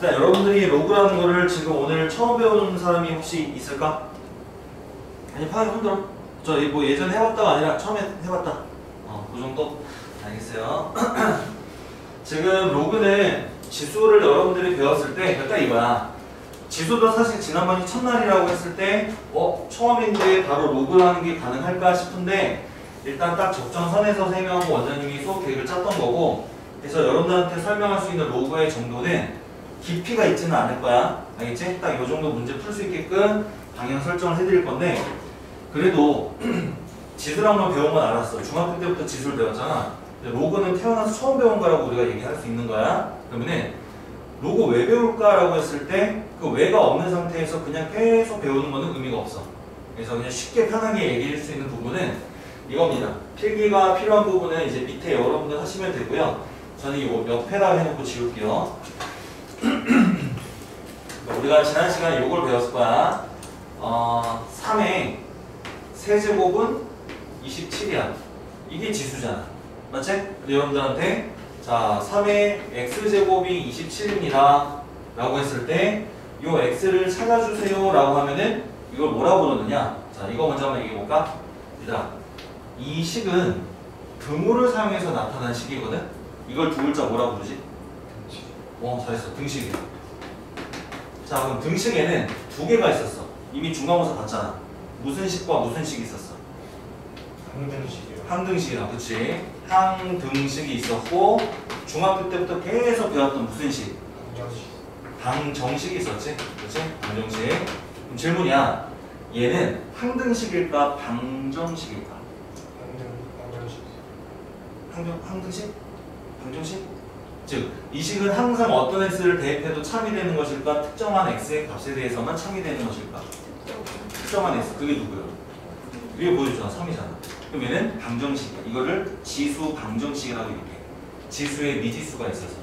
일단 여러분들이 로그라는 거를 지금 오늘 처음 배우는 사람이 혹시 있을까? 아니 파악이 힘들어. 저 뭐 예전에 해봤다가 아니라 처음에 해봤다. 그 정도? 알겠어요. 지금 로그는 지수를 여러분들이 배웠을 때 딱 이거야. 지수도 사실 지난번이 첫날이라고 했을 때 처음인데 바로 로그라는 게 가능할까 싶은데 일단 딱 적정선에서 설명하고 원장님이 수업 계획을 짰던 거고, 그래서 여러분들한테 설명할 수 있는 로그의 정도는 깊이가 있지는 않을 거야. 알겠지? 딱 이 정도 문제 풀 수 있게끔 방향 설정을 해드릴 건데, 그래도 지수랑만 배운 건 알았어. 중학교 때부터 지수를 배웠잖아. 로그는 태어나서 처음 배운 거라고 우리가 얘기할 수 있는 거야. 그러면은 로그 왜 배울까라고 했을 때 그 왜가 없는 상태에서 그냥 계속 배우는 거는 의미가 없어. 그래서 그냥 쉽게 편하게 얘기할 수 있는 부분은 이겁니다. 필기가 필요한 부분은 이제 밑에 여러분들 하시면 되고요. 저는 이 옆에다 해놓고 지울게요. 우리가 지난 시간에 이걸 배웠을 거야. 3의 세제곱은 27이야. 이게 지수잖아. 맞지? 근데 여러분들한테 자 3의 x제곱이 27입니다 라고 했을 때 요 x를 찾아주세요 라고 하면은 이걸 뭐라고 부르느냐. 자 이거 먼저 한번 얘기해볼까? 얘들아, 이 식은 등호를 사용해서 나타난 식이거든? 이걸 두 글자 뭐라고 부르지? 잘했어. 등식이야. 자 그럼 등식에는 두 개가 있었어. 이미 중간고사 봤잖아. 무슨 식과 무슨 식이 있었어? 항등식이요. 항등식이랑, 그치? 항등식이 있었고, 중학교 때부터 계속 배웠던 무슨 식? 방정식. 방정식이 있었지? 그치? 방정식. 그럼 질문이야. 얘는 항등식일까? 방정식일까? 방정식. 항등식? 방정식? 즉, 이 식은 항상 어떤 x를 대입해도 참이 되는 것일까? 특정한 x의 값에 대해서만 참이 되는 것일까? 특정한 x. 그게 누구예요? 위에 보여주잖아. 3이잖아. 그럼 얘는 방정식이야. 이거를 지수 방정식이라고 얘기해. 지수에 미지수가 있어서.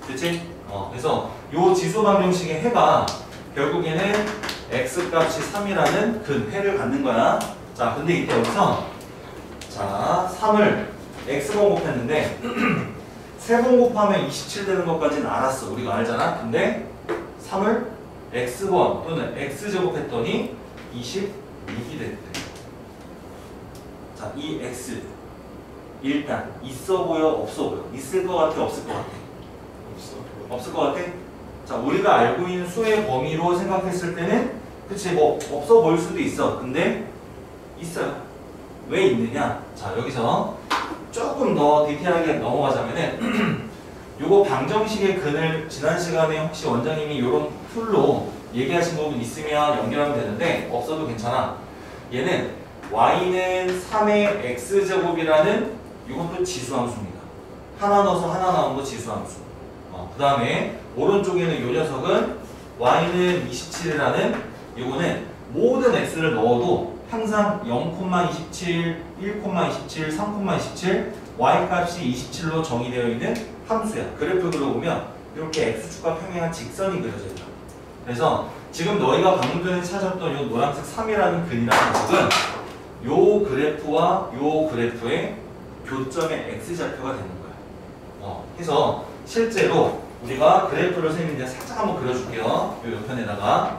그치? 그래서 요 지수 방정식의 해가 결국에는 x 값이 3이라는 근해를 갖는 거야. 자, 근데 이때 여기서 자 3을 x번 곱했는데 3번 곱하면 27 되는 것까지는 알았어. 우리가 알잖아. 근데 3을 x번 또는 x제곱했더니 26이 됐대. 자, 이 x 일단 있어 보여, 없어 보여? 있을 것 같아, 없을 것 같아? 없을 것 같아? 자, 우리가 알고 있는 수의 범위로 생각했을 때는 그치, 뭐 없어 보일 수도 있어. 근데 있어요. 왜 있느냐? 자, 여기서 조금 더 디테일하게 넘어가자면은 요거 방정식의 근을 지난 시간에 혹시 원장님이 요런 풀로 얘기하신 부분 있으면 연결하면 되는데 없어도 괜찮아. 얘는 y는 3의 x제곱이라는 이것도 지수함수입니다. 하나 넣어서 하나 나온 거 지수함수. 그 다음에 오른쪽에는 이 녀석은 y는 27이라는 이거는 모든 x를 넣어도 항상 0,27, 1,27, 3,27 y값이 27로 정의되어 있는 함수야. 그래프 그려보면 이렇게 x축과 평행한 직선이 그려져 있다. 그래서 지금 너희가 방금 전에 찾았던 이 노란색 3이라는 근이라는 녀석은 요 그래프와 요 그래프의 교점의 x좌표가 되는 거야. 그래서 실제로 우리가 그래프를 선생님이 살짝 한번 그려줄게요. 요 옆편에다가.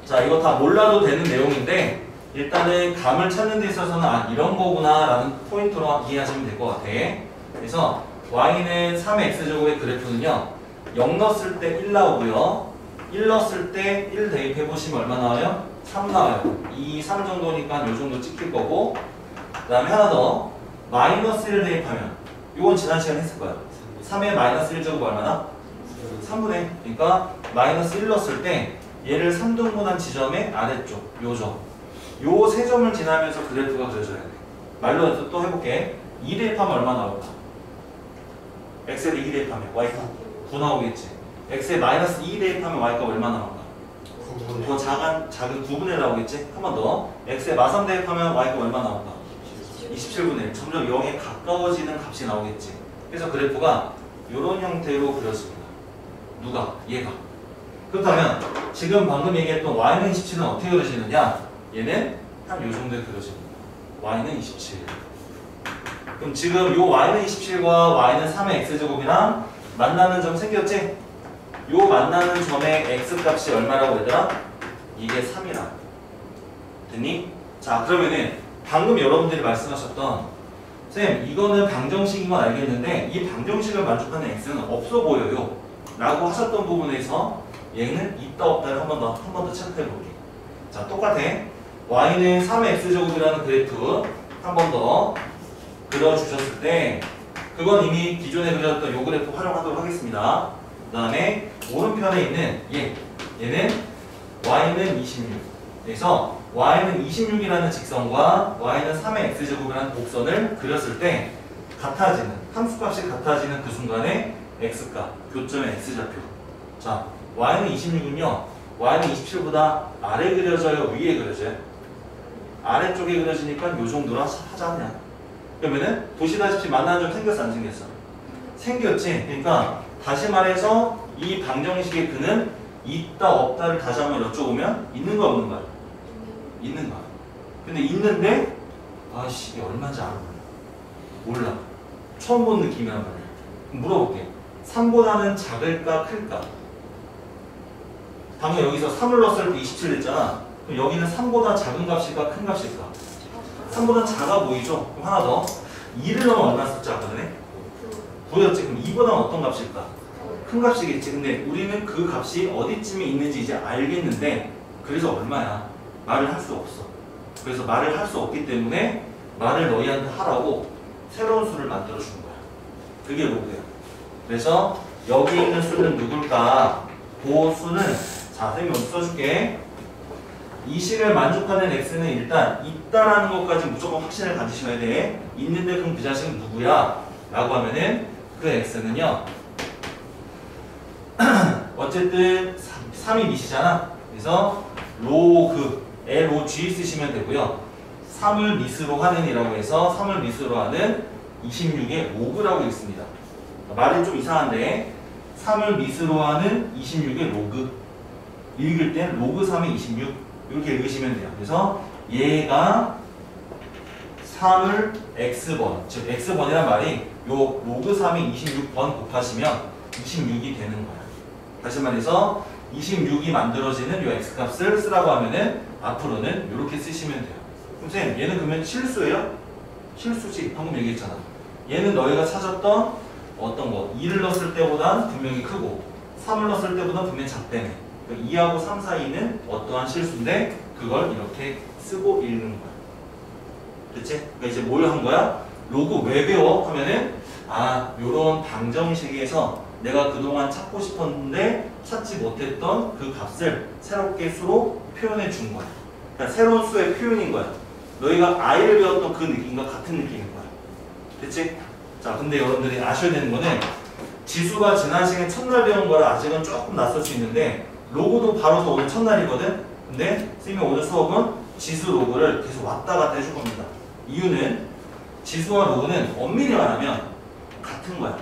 자, 이거 다 몰라도 되는 내용인데 일단은 감을 찾는 데 있어서는 이런 거구나 라는 포인트로 이해하시면 될 것 같아. 그래서 y는 3의 x제곱의 그래프는요 0 넣었을 때 1 나오고요 1 넣었을 때 1 대입해보시면 얼마 나와요? 3 나와요. 2, 3 정도니까 요 정도 찍힐 거고, 그 다음에 하나 더 마이너스 1 대입하면 요건 지난 시간에 했을 거야. 3의 마이너스 1제곱 얼마나? 3분의. 그러니까 마이너스 1 넣었을 때 얘를 3등분한 지점의 아래쪽 요점, 요 세 점을 지나면서 그래프가 그려져야 돼. 말로 해서 또 해볼게. 2 대입하면 얼마 나올까? x에 2 대입하면 y가 9 나오겠지. x에 마이너스 2 대입하면 y가 얼마 나올까? 더 작은 9분의 나오겠지? 한 번 더. x에 마3 대입하면 y가 얼마 나올까? 27분의 1. 점점 0에 가까워지는 값이 나오겠지. 그래서 그래프가 이런 형태로 그려집니다. 누가? 얘가. 그렇다면 지금 방금 얘기했던 y는 27은 어떻게 그려지느냐? 얘는 한 요 정도에 그려집니다. y는 27. 그럼 지금 요 y는 27과 y는 3의 x제곱이랑 만나는 점 생겼지? 요 만나는 점의 x값이 얼마라고 얘들아? 이게 3이라. 됐니? 자, 그러면은 방금 여러분들이 말씀하셨던 쌤, 이거는 방정식인 건 알겠는데 이 방정식을 만족하는 x는 없어 보여요 라고 하셨던 부분에서 얘는 있다 없다를 한 번 더 체크해 볼게. 자, 똑같아. y는 3의 x제곱이라는 그래프 한 번 더 그려주셨을 때 그건 이미 기존에 그려졌던 요 그래프 활용하도록 하겠습니다. 그 다음에 오른편에 있는 얘는 y는 26. 그래서 y는 26이라는 직선과 y는 3의 x제곱이라는 곡선을 그렸을 때 같아지는 함수값이 같아지는 그 순간에 x값, 교점의 x좌표. 자, y는 26은요. y는 27보다 아래 그려져요? 위에 그려져요? 아래쪽에 그려지니까 요 정도라 하지 않냐? 그러면은 보시다시피 만나는 점 생겼어 안 생겼어? 생겼지? 그러니까 다시 말해서 이 방정식의 근은 있다 없다를 다시 한번 여쭤보면 있는 거 없는 거야? 있는 거야. 근데 있는데 아씨 이게 얼마인지 알아? 몰라. 처음 본 느낌이란 말이야. 그럼 물어볼게. 3보다는 작을까 클까? 방금 여기서 3을 넣었을 때 27 됐잖아. 그럼 여기는 3보다 작은 값일까 큰 값일까? 3보다 작아 보이죠? 그럼 하나 더. 2를 넣으면 얼마 썼지 아까 전에? 9였지. 그럼 2보다는 어떤 값일까? 큰 값이겠지. 근데 우리는 그 값이 어디쯤에 있는지 이제 알겠는데 그래서 얼마야? 말을 할 수 없어. 그래서 말을 할 수 없기 때문에 말을 너희한테 하라고 새로운 수를 만들어 준 거야. 그게 로그야. 그래서 여기 있는 수는 누굴까? 그 수는 자, 선생님이 여기 써줄게. 이 식을 만족하는 x는 일단 있다라는 것까지 무조건 확신을 가지셔야 돼. 있는데 그럼 그 자식은 누구야? 라고 하면은 그 x는요. 어쨌든 3이 밑이잖아. 그래서 로그, LOG 쓰시면 되고요. 3을 밑으로 하는이라고 해서 3을 밑으로 하는 26의 로그라고 읽습니다. 말이 좀 이상한데 3을 밑으로 하는 26의 로그. 읽을 땐 로그 3의 26 이렇게 읽으시면 돼요. 그래서 얘가 3을 x번, 즉 x번이란 말이 요 로그 3의 26번 곱하시면 26이 되는 거야. 다시 말해서 26이 만들어지는 요 x값을 쓰라고 하면은 앞으로는 이렇게 쓰시면 돼요. 그럼 쌤, 얘는 그러면 실수예요? 실수지. 방금 얘기했잖아. 얘는 너희가 찾았던 어떤 거 2를 넣었을 때보단 분명히 크고 3을 넣었을 때보단 분명히 작다네. 2하고 3 사이는 어떠한 실수인데 그걸 이렇게 쓰고 읽는 거야. 그치? 그러니까 이제 뭘 한 거야? 로그 왜 배워? 하면은 아, 요런 방정식에서 내가 그동안 찾고 싶었는데 찾지 못했던 그 값을 새롭게 수로 표현해 준 거야. 그러니까 새로운 수의 표현인 거야. 너희가 i를 배웠던 그 느낌과 같은 느낌인 거야. 됐지? 자, 근데 여러분들이 아셔야 되는 거는 지수가 지난 시간에 첫날 배운 거라 아직은 조금 낯설 수 있는데 로그도 바로 오늘 첫날이거든? 근데 선생님이 오늘 수업은 지수 로그를 계속 왔다 갔다 해줄 겁니다. 이유는 지수와 로그는 엄밀히 말하면 같은 거야.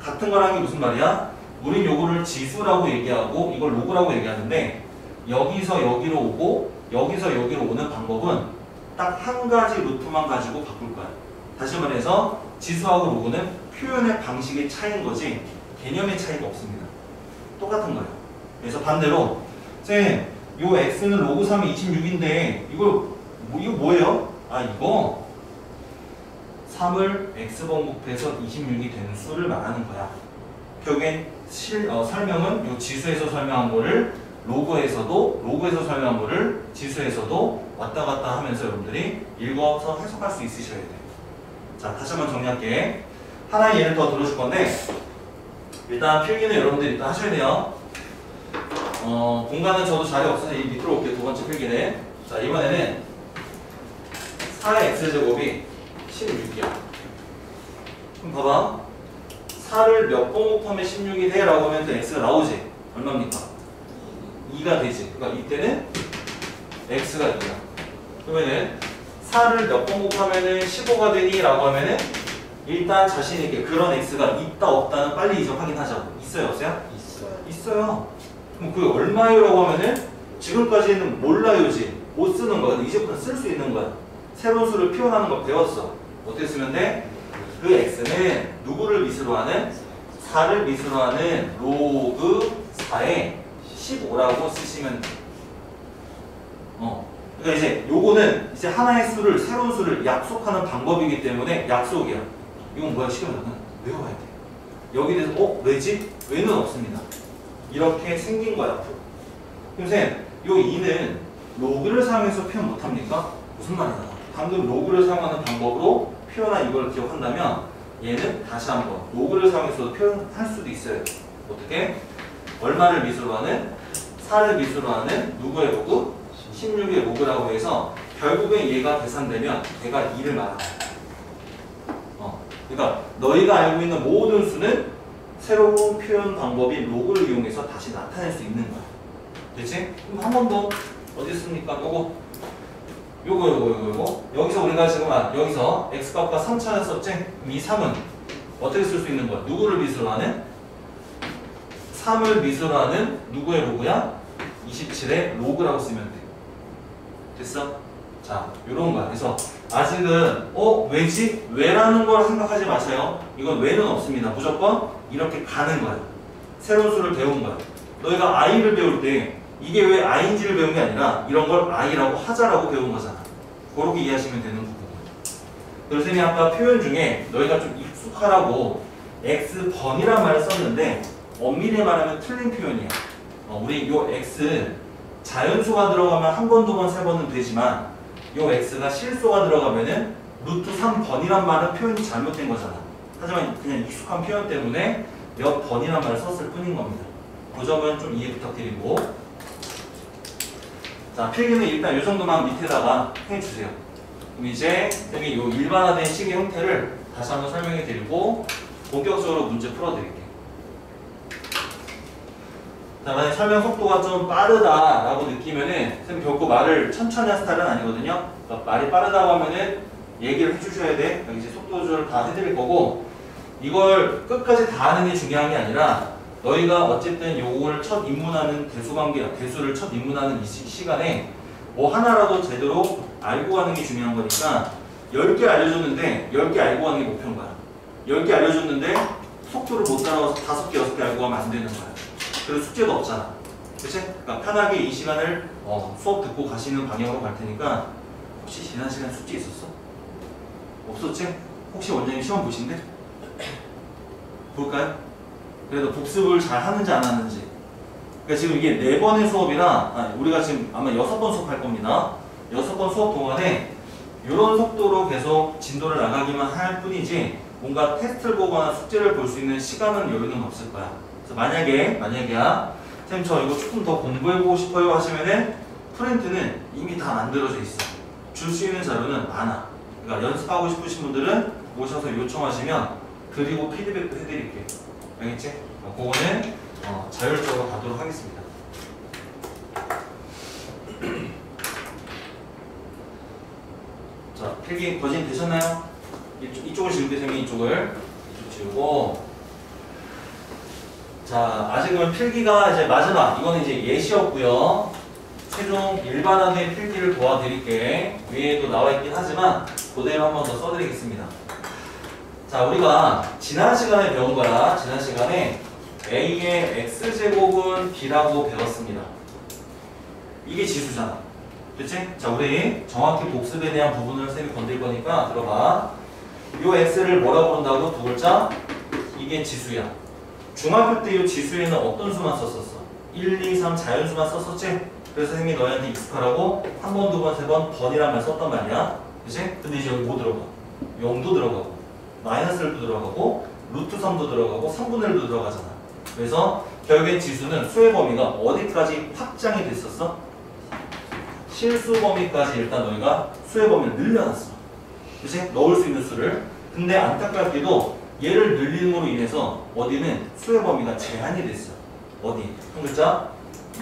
같은 거라는 게 무슨 말이야? 우린 요거를 지수라고 얘기하고 이걸 로그라고 얘기하는데 여기서 여기로 오고 여기서 여기로 오는 방법은 딱 한 가지 루트만 가지고 바꿀 거야. 다시 말해서 지수하고 로그는 표현의 방식의 차이인 거지 개념의 차이가 없습니다. 똑같은 거예요. 그래서 반대로 쌤, 요 x는 로그 3이 26인데 이거 뭐예요? 아, 이거 3을 x번 곱해서 26이 되는 수를 말하는 거야. 결국엔 설명은 요 지수에서 설명한 거를 로그에서 설명한 거를 지수에서도 왔다 갔다 하면서 여러분들이 읽어서 해석할 수 있으셔야 돼요. 자, 다시 한번 정리할게. 하나의 예를 더 들어줄 건데 일단 필기는 여러분들이 일단 하셔야 돼요. 공간은 저도 자리 없어서 이 밑으로 올게요. 두 번째 필기는. 자, 이번에는 4의 x제곱이 16이야. 그럼 봐봐. 4를 몇 번 곱하면 16이 돼? 라고 하면 또 x가 나오지. 얼마입니까? 2가 되지. 그러니까 이때는 x가 2야. 그러면은 4를 몇 번 곱하면은 15가 되니? 라고 하면은 일단 자신있게 그런 x가 있다 없다는 빨리 이제 확인하자고. 있어요 없어요? 있어요. 그럼 그게 얼마예요? 라고 하면은 지금까지는 몰라요지. 못 쓰는 거야. 이제부터 쓸 수 있는 거야. 새로운 수를 표현하는 거 배웠어. 어떻게 쓰면 돼? 그 x는 누구를 밑으로 하는? 4를 미수로 하는 로그 4에 15라고 쓰시면 돼요. 그러니까 이제 요거는 이제 하나의 수를, 새로운 수를 약속하는 방법이기 때문에 약속이야. 이건 뭐야? 시간은 외워야 돼. 여기 대해서 왜지? 왜는 없습니다. 이렇게 생긴 거야. 앞으로. 그럼 쌤, 요 2는 로그를 사용해서 표현 못합니까? 무슨 말이야? 방금 로그를 사용하는 방법으로 표현한 이걸 기억한다면 얘는 다시 한번 로그를 사용해서 표현할 수도 있어요. 어떻게? 얼마를 미수로 하는? 4를 미수로 하는 누구의 로그? 16의 로그라고 해서 결국에 얘가 계산되면 얘가 2를 말하는 거야. 그러니까 너희가 알고 있는 모든 수는 새로운 표현 방법인 로그를 이용해서 다시 나타낼 수 있는 거야. 됐지? 그럼 한 번 더 어디 있습니까? 요거 여기서 우리가 지금 여기서 x값과 3 찾았었지? 그럼 이 3은 어떻게 쓸 수 있는 거야? 누구를 미수로 하는? 3을 미수로 하는 누구의 로그야? 27의 로그라고 쓰면 돼. 됐어? 자, 요런 거야. 그래서 아직은 왜지? 왜라는 걸 생각하지 마세요. 이건 왜는 없습니다. 무조건 이렇게 가는 거야. 새로운 수를 배운 거야. 너희가 i를 배울 때 이게 왜 i인지를 배운 게 아니라 이런 걸 i라고 하자라고 배운 거잖아. 그렇게 이해하시면 되는 부분이에요. 그래서 선생님이 아까 표현 중에 너희가 좀 익숙하라고 x번이란 말을 썼는데 엄밀히 말하면 틀린 표현이야. 우리 요 x 자연수가 들어가면 한 번, 두 번, 세 번은 되지만 요 x가 실수가 들어가면은 루트 3번이란 말은 표현이 잘못된 거잖아. 하지만 그냥 익숙한 표현 때문에 몇 번이란 말을 썼을 뿐인 겁니다. 그 점은 좀 이해 부탁드리고, 자, 필기는 일단 이 정도만 밑에다가 해주세요. 그럼 이제 선생님이 요 일반화된 식의 형태를 다시 한번 설명해 드리고 본격적으로 문제 풀어드릴게요. 자, 만약 설명 속도가 좀 빠르다라고 느끼면은 선생님 결코 말을 천천히 한 스타일은 아니거든요. 그러니까 말이 빠르다고 하면은 얘기를 해주셔야 돼. 여기 이제 속도 조절 다 해드릴 거고, 이걸 끝까지 다 하는 게 중요한 게 아니라 너희가 어쨌든 요걸 첫 입문하는 대수관계야. 대수를 첫 입문하는 이 시간에 뭐 하나라도 제대로 알고 가는 게 중요한 거니까 10개 알려줬는데 10개 알고 가는 게 목표인 거야. 10개 알려줬는데 속도를 못 따라와서 5개, 6개 알고 가면 안 되는 거야. 그래서 숙제도 없잖아. 그치? 그러니까 편하게 이 시간을 수업 듣고 가시는 방향으로 갈 테니까. 혹시 지난 시간 숙제 있었어? 없었지? 혹시 원장님 시험 보신대? 볼까요? 그래도 복습을 잘 하는지 안 하는지. 그러니까 지금 이게 4번의 수업이라 우리가 지금 아마 6번 수업할 겁니다. 6번 수업 동안에 이런 속도로 계속 진도를 나가기만 할 뿐이지 뭔가 테스트를 보거나 숙제를 볼 수 있는 시간은 여유는 없을 거야. 그래서 만약에야 선생님 저 이거 조금 더 공부해보고 싶어요 하시면은 프린트는 이미 다 만들어져 있어. 줄 수 있는 자료는 많아. 그러니까 연습하고 싶으신 분들은 오셔서 요청하시면 그리고 피드백도 해드릴게요. 알겠지? 그거는 자율적으로 가도록 하겠습니다. 자, 필기 거진 되셨나요? 이쪽을 지울게 되면 이쪽 지우고. 자, 아직은 필기가 이제 마지막. 이거는 이제 예시였고요. 최종 일반화된 필기를 도와드릴게. 위에도 나와 있긴 하지만 그대로 한 번 더 써드리겠습니다. 자, 우리가 지난 시간에 배운 거야. 지난 시간에 A의 X제곱은 B라고 배웠습니다. 이게 지수잖아. 그치? 자, 우리 정확히 복습에 대한 부분을 쌤이 건들 거니까 들어봐. 요 X를 뭐라고 부른다고? 두 글자? 이게 지수야. 중학교 때 이 지수에는 어떤 수만 썼었어? 1, 2, 3 자연수만 썼었지? 그래서 선생님이 너희한테 익숙하라고 한 번, 두 번, 세 번 번이란 말 썼단 말이야. 그치? 근데 이제 여기 뭐 들어가? 0도 들어가고 마이너스 1도 들어가고 루트 3도 들어가고 3분의 1도 들어가잖아. 그래서 결국엔 지수는 수의 범위가 어디까지 확장이 됐었어? 실수 범위까지 일단 너희가 수의 범위를 늘려놨어. 그치? 넣을 수 있는 수를. 근데 안타깝게도 얘를 늘림으로 인해서 어디는 수의 범위가 제한이 됐어. 어디? 한 글자?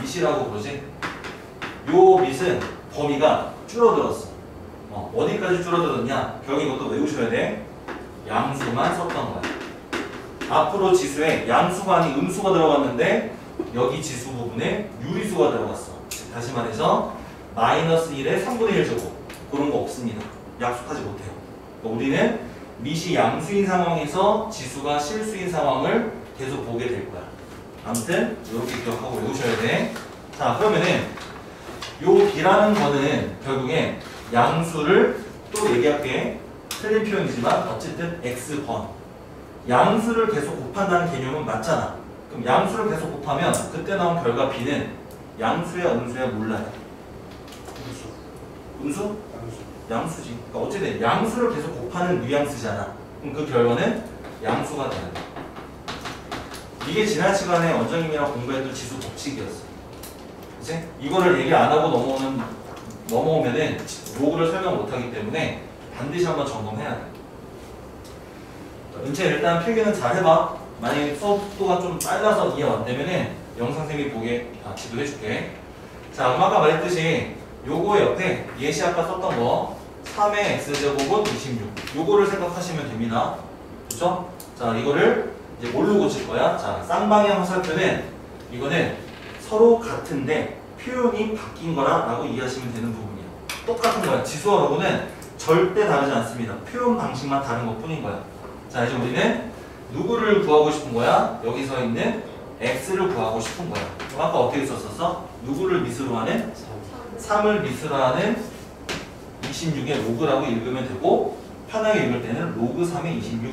밑이라고 부르지? 요 밑은 범위가 줄어들었어. 어디까지 줄어들었냐? 결국 이것도 외우셔야 돼. 양수만 썼던 거야. 앞으로 지수에 양수가 아닌 음수가 들어갔는데 여기 지수 부분에 유리수가 들어갔어. 다시 말해서 마이너스 1에 3분의 1 제곱. 그런 거 없습니다. 약속하지 못해요. 그러니까 우리는 밑이 양수인 상황에서 지수가 실수인 상황을 계속 보게 될 거야. 아무튼 이렇게 기억하고 외우셔야 돼. 자, 그러면은 요 B라는 거는 결국엔 양수를 또 얘기할게. 틀린 표현이지만 어쨌든 X번 양수를 계속 곱한다는 개념은 맞잖아. 그럼 양수를 계속 곱하면 그때 나온 결과 B는 양수야 음수야 몰라요. 음수? 양수. 양수지. 그러니까 어쨌든 양수를 계속 곱하는 뉘앙스잖아. 그럼 그 결과는 양수가 돼야 돼. 이게 지난 시간에 원장님이랑 공부했던 지수 법칙이었어. 그치? 이거를 얘기 안 하고 넘어오면은 로그를 설명 못 하기 때문에 반드시 한번 점검해야 돼. 은채 일단 필기는 잘 해봐. 만약에 수업 속도가 좀 빨라서 이해 안 되면은 영상쌤이 보게 지도해줄게. 자, 그럼 아까 말했듯이 요거 옆에 예시 아까 썼던 거 3의 x제곱은 26 요거를 생각하시면 됩니다. 그렇죠? 자, 이거를 이제 뭘로 고칠 거야? 자, 쌍방향 화살표는 이거는 서로 같은데 표현이 바뀐 거라고 이해하시면 되는 부분이야. 똑같은 거야. 지수하고는 절대 다르지 않습니다. 표현 방식만 다른 것 뿐인 거야. 자, 이제 우리는 누구를 구하고 싶은 거야? 여기서 있는 x를 구하고 싶은 거야. 그럼 아까 어떻게 썼었어? 누구를 미수로 하는? 3을 미수로 하는 26의 로그라고 읽으면 되고 편하게 읽을 때는 로그 3의 26.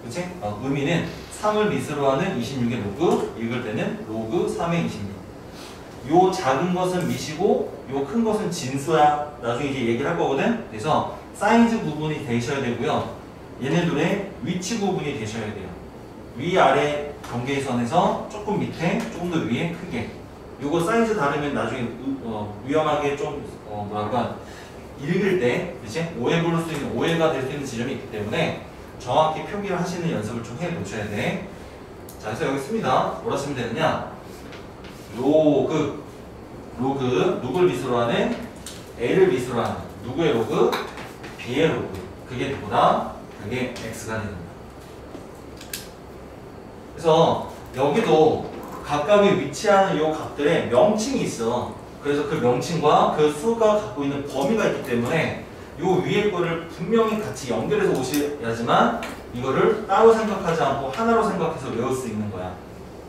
그치? 의미는 3을 미수로 하는 26의 로그, 읽을 때는 로그 3의 26. 요 작은 것은 미시고 요 큰 것은 진수야. 나중에 이제 얘기를 할 거거든. 그래서 사이즈 구분이 되셔야 되고요. 얘네들의 위치 구분이 되셔야 돼요. 위아래 경계선에서 조금 밑에, 조금 더 위에 크게. 요거 사이즈 다르면 나중에 위험하게 좀 뭐랄까 읽을 때 그치? 오해 부를 수 있는 오해가 될 수 있는 지점이 있기 때문에 정확히 표기를 하시는 연습을 좀 해 놓으셔야 돼. 자, 그래서 여기 씁니다. 뭐라 쓰면 되느냐? 로그 누구를 미수로 하는? A를 미수로 하는 누구의 로그? B의 로그. 그게 누구다? 그게 X가 되는 거야. 그래서 여기도 각각의 위치하는 이 값들의 명칭이 있어. 그래서 그 명칭과 그 수가 갖고 있는 범위가 있기 때문에 이 위에 거를 분명히 같이 연결해서 오셔야지만 이거를 따로 생각하지 않고 하나로 생각해서 외울 수 있는 거야.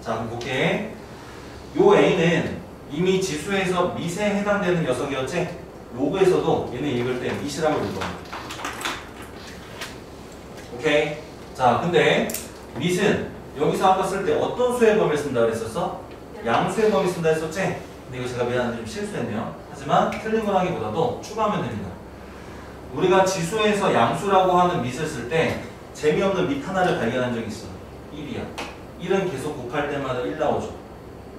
자, 그럼 볼게. 요 A는 이미 지수에서 미세에 해당되는 녀석이었지? 로그에서도 얘네 읽을 때 미시라고 읽어. 오케이? 자, 근데 밑은 여기서 아까 쓸 때 어떤 수의 범위를 쓴다 그랬었어? 양수의 범위 쓴다 했었지? 근데 이거 제가 미안한데 좀 실수했네요. 하지만 틀린 거라기보다도 추가하면 됩니다. 우리가 지수에서 양수라고 하는 밑을 쓸 때 재미없는 밑 하나를 발견한 적이 있어. 1이야. 1은 계속 곱할 때마다 1 나오죠.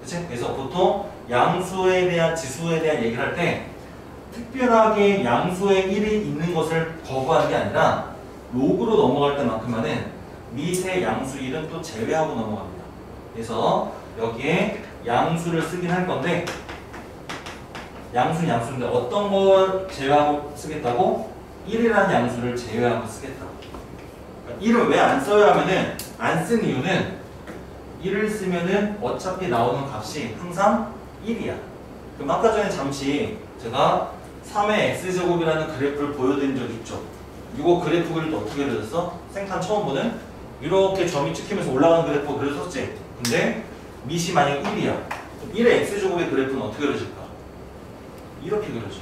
그치? 그래서 보통 양수에 대한 지수에 대한 얘기를 할 때 특별하게 양수에 1이 있는 것을 거부하는 게 아니라 로그로 넘어갈 때만큼만은 밑의 양수 1은 또 제외하고 넘어갑니다. 그래서 여기에 양수를 쓰긴 할 건데 양수는 양수인데 어떤 걸 제외하고 쓰겠다고? 1이라는 양수를 제외하고 쓰겠다고. 그러니까 1을 왜 안 써요 하면은 안 쓴 이유는 1을 쓰면은 어차피 나오는 값이 항상 1이야. 그럼 아까 전에 잠시 제가 3의 x제곱이라는 그래프를 보여드린 적 있죠? 이거 그래프 그릴 때 어떻게 그려졌어? 생판 처음 보는? 이렇게 점이 찍히면서 올라가는 그래프 그려졌지? 근데 밑이 만약 1이야. 그럼 1의 x제곱의 그래프는 어떻게 그려질까? 이렇게 그려져요.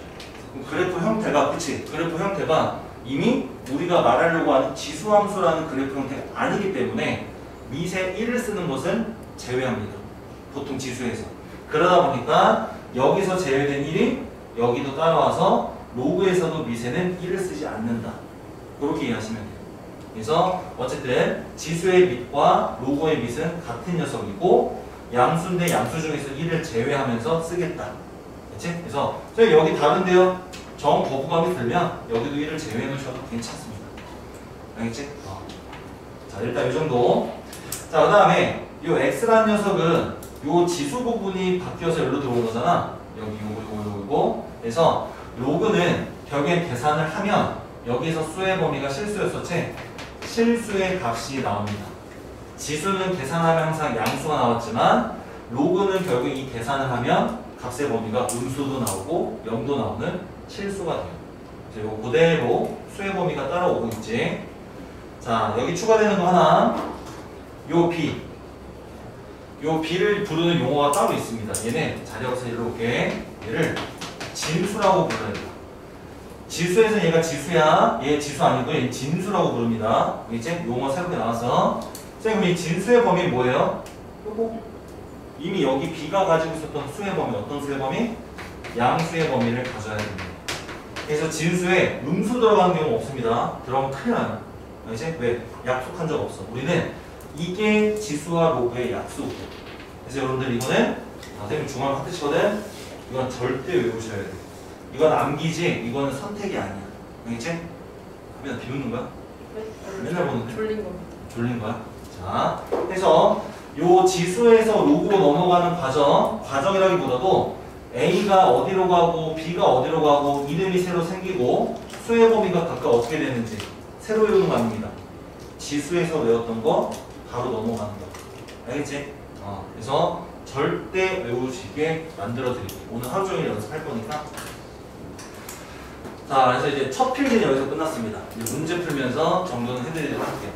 그럼 그래프 형태가, 그치? 그래프 형태가 이미 우리가 말하려고 하는 지수함수라는 그래프 형태가 아니기 때문에 밑에 1을 쓰는 것은 제외합니다. 보통 지수에서. 그러다 보니까 여기서 제외된 1이 여기도 따라와서 로그에서도 밑에는 1을 쓰지 않는다. 그렇게 이해하시면 돼요. 그래서 어쨌든 지수의 밑과 로그의 밑은 같은 녀석이고 양수인데 양수 중에서 1을 제외하면서 쓰겠다. 그치? 그래서 여기 다른데요. 정 거부감이 들면 여기도 1을 제외해 놓으셔도 괜찮습니다. 알겠지? 자, 일단 이 정도. 자, 그 다음에 이 x라는 녀석은 이 지수 부분이 바뀌어서 여기로 들어온 거잖아. 여기 요거. 그래서 로그는 결국엔 계산을 하면 여기서 수의 범위가 실수였었지? 실수의 값이 나옵니다. 지수는 계산하면 항상 양수가 나왔지만 로그는 결국 이 계산을 하면 값의 범위가 음수도 나오고 0도 나오는 실수가 돼요. 그리고 그대로 수의 범위가 따라오고 있지. 자, 여기 추가되는 거 하나. 요 B. 요 B를 부르는 용어가 따로 있습니다. 얘는 자리 없어 이렇게 얘를 진수라고 불러요. 지수에서 얘가 지수야. 얘 지수 아니고 얘 진수라고 부릅니다. 이제 용어 새롭게 나와서 선생님 이 진수의 범위 뭐예요? 요거 이미 여기 B가 가지고 있었던 수의 범위 어떤 수의 범위? 양수의 범위를 가져야 됩니다. 그래서 진수에 음수 들어가는 경우 없습니다. 들어가면 큰일 나요. 이제 왜? 약속한 적 없어. 우리는 이게 지수와 로그의 약속. 그래서 여러분들 이거는 선생님 중앙 하트치거든. 이건 절대 외우셔야 돼. 이건 암기지. 이거는 선택이 아니야. 알겠지? 하면 비웃는 거야? 맨날 보는데. 졸린 거야. 자, 그래서 요 지수에서 로그로 넘어가는 과정이라기보다도 A가 어디로 가고 B가 어디로 가고 이름이 새로 생기고 수의 범위가 각각 어떻게 되는지 새로 외우는 거 아닙니다. 지수에서 외웠던 거 바로 넘어가는 거. 알겠지? 그래서 절대 외우시게 만들어 드릴게요. 오늘 하루 종일 연습할 거니까. 자, 그래서 이제 첫 필기는 여기서 끝났습니다. 이제 문제 풀면서 정도는 해드리도록 할게요.